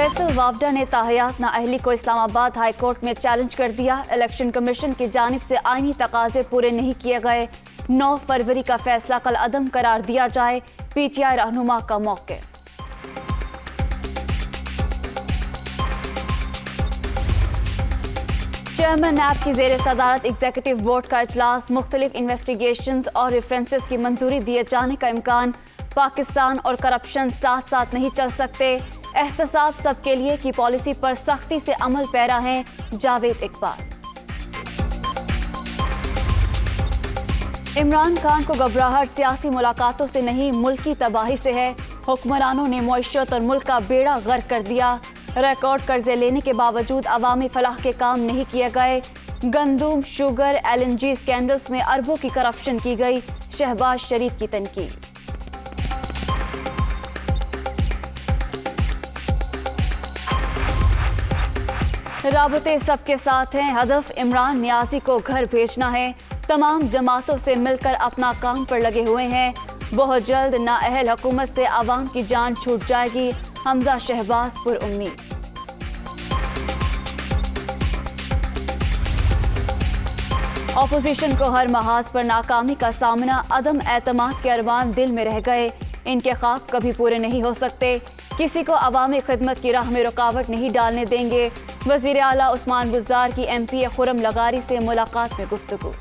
फैसल वावडा ने ताहयात नाअहली को Islamabad high court में चैलेंज कर दिया। इलेक्शन कमीशन की जानिब से आईनी तकाजे पूरे नहीं किए गए। 9 फरवरी का फैसला कल अदम करार दिया जाए। PTI रहनुमा का मौके। चेयरमैन नैब की जेर सदारत एग्जीक्यूटिव बोर्ड का इजलास। मुख्तलिफ इन्वेस्टिगेशंस और रेफरेंसेस की मंजूरी दिए जाने का इम्कान। पाकिस्तान और करप्शन साथ साथ नहीं चल सकते। एहतसाब सबके लिए की पॉलिसी पर सख्ती से अमल पैरा हैं जावेद इकबाल। इमरान खान को घबराहट सियासी मुलाकातों से नहीं मुल्की तबाही से है। हुक्मरानों ने मईशत और मुल्क का बेड़ा गर्क कर दिया। रिकॉर्ड कर्जे लेने के बावजूद अवामी फलाह के काम नहीं किए गए। गंदुम, शुगर, LNG स्कैंडल्स में अरबों की करप्शन की गई। शहबाज शरीफ की तनकीद। राबते सबके साथ हैं। हदफ इमरान नियाजी को घर भेजना है। तमाम जमातों से मिलकर अपना काम पर लगे हुए हैं। बहुत जल्द नाअहल हुकूमत से आवाम की जान छूट जाएगी। हमजा शहबाज पुर उम्मीद। अपोजिशन को हर महाज पर नाकामी का सामना। अदम एतमाद के अरमान दिल में रह गए। इनके ख्वाब कभी पूरे नहीं हो सकते। किसी को अवामी खिदमत की राह में रुकावट नहीं डालने देंगे। वजीर आला उस्मान बुज़दार की MPA खुरम लगारी से मुलाकात में गुफ्तगू।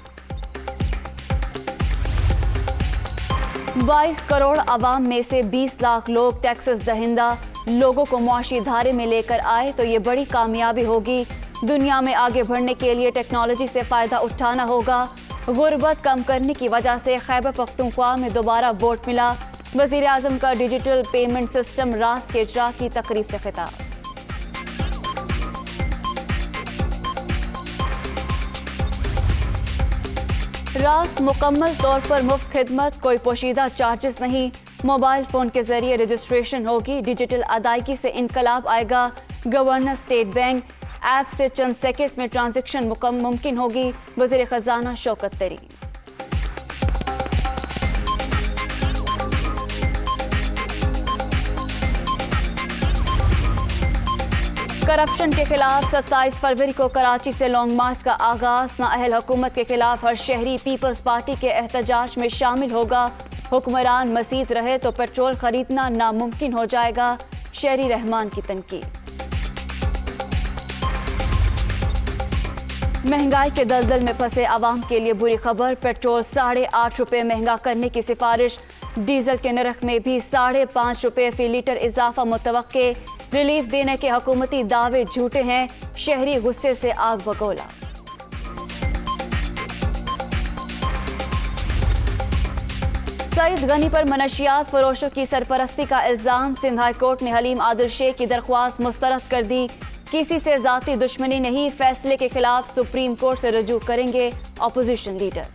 22 करोड़ आवाम में से 20 लाख लोग टैक्सेस दहिंदा। लोगों को मुआशी धारे में लेकर आए तो ये बड़ी कामयाबी होगी। दुनिया में आगे बढ़ने के लिए टेक्नोलॉजी से फ़ायदा उठाना होगा। गुर्बत कम करने की वजह से खैबर पख्तूनख्वा में दोबारा वोट मिला। वज़ीर आज़म का डिजिटल पेमेंट सिस्टम रास के इजरा की तकरीब से खिताब। रास मुकम्मल तौर पर मुफ्त खिदमत, कोई पोशीदा चार्जेस नहीं। मोबाइल फ़ोन के जरिए रजिस्ट्रेशन होगी। डिजिटल अदायगी से इनकलाब आएगा। गवर्नर स्टेट बैंक ऐप से चंद सेकंड्स में ट्रांजैक्शन मुमकिन होगी। वज़ीर खजाना शौकत तरीन। करप्शन के खिलाफ 27 फरवरी को कराची से लॉन्ग मार्च का आगाज। नाअहल हुकूमत के खिलाफ हर शहरी पीपल्स पार्टी के एहतजाज में शामिल होगा। हुक्मरान मजीद रहे तो पेट्रोल खरीदना नामुमकिन हो जाएगा। शहरी रहमान की तनकीद। महंगाई के दलदल में फंसे आवाम के लिए बुरी खबर। पेट्रोल 8.5 रुपये महंगा करने की सिफारिश। डीजल के नरख में भी 5.5 रुपये फी लीटर इजाफा मुतवक्के। रिलीफ देने के हुकूमती दावे झूठे हैं। शहरी गुस्से से आग बगोला। सईद गनी पर मनशियात फरोशों की सरपरस्ती का इल्जाम। सिंध हाई कोर्ट ने हलीम आदिल शेख की दरख्वास्त मुस्तरद कर दी। किसी से जाती दुश्मनी नहीं। फैसले के खिलाफ सुप्रीम कोर्ट से रजू करेंगे अपोजिशन लीडर।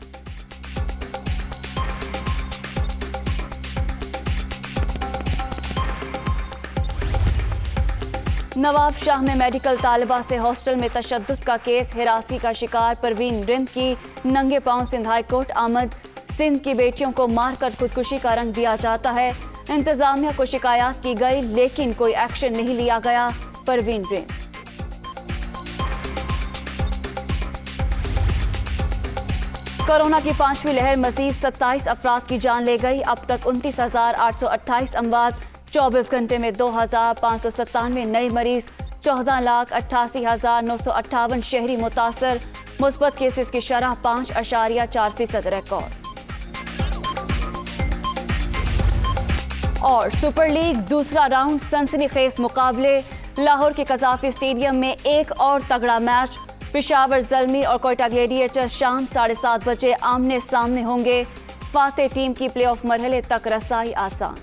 नवाब शाह में मेडिकल तालिबा से हॉस्टल में तशद्दुद का केस। हिरासी का शिकार परवीन रिंद की नंगे पांव सिंध हाई कोर्ट आमद। सिंध की बेटियों को मारकर खुदकुशी का रंग दिया जाता है। इंतजामिया को शिकायत की गई लेकिन कोई एक्शन नहीं लिया गया। परवीन रिंद। कोरोना की 5वीं लहर मजीद 27 अफराद की जान ले गई। अब तक 29,828 अमवात। 24 घंटे में 2,597 नए मरीज। 14,88,958 शहरी मुतासर। मुस्बत केसेस की शरह 5.4% रिकॉर्ड। और सुपर लीग दूसरा राउंड सनसनीखेज मुकाबले। लाहौर के कजाफी स्टेडियम में एक और तगड़ा मैच। पेशावर ज़ल्मी और कोयटा ग्लेडिएटर्स शाम 7:30 बजे आमने सामने होंगे। फातेह टीम की प्लेऑफ मरहले तक रसाई आसान।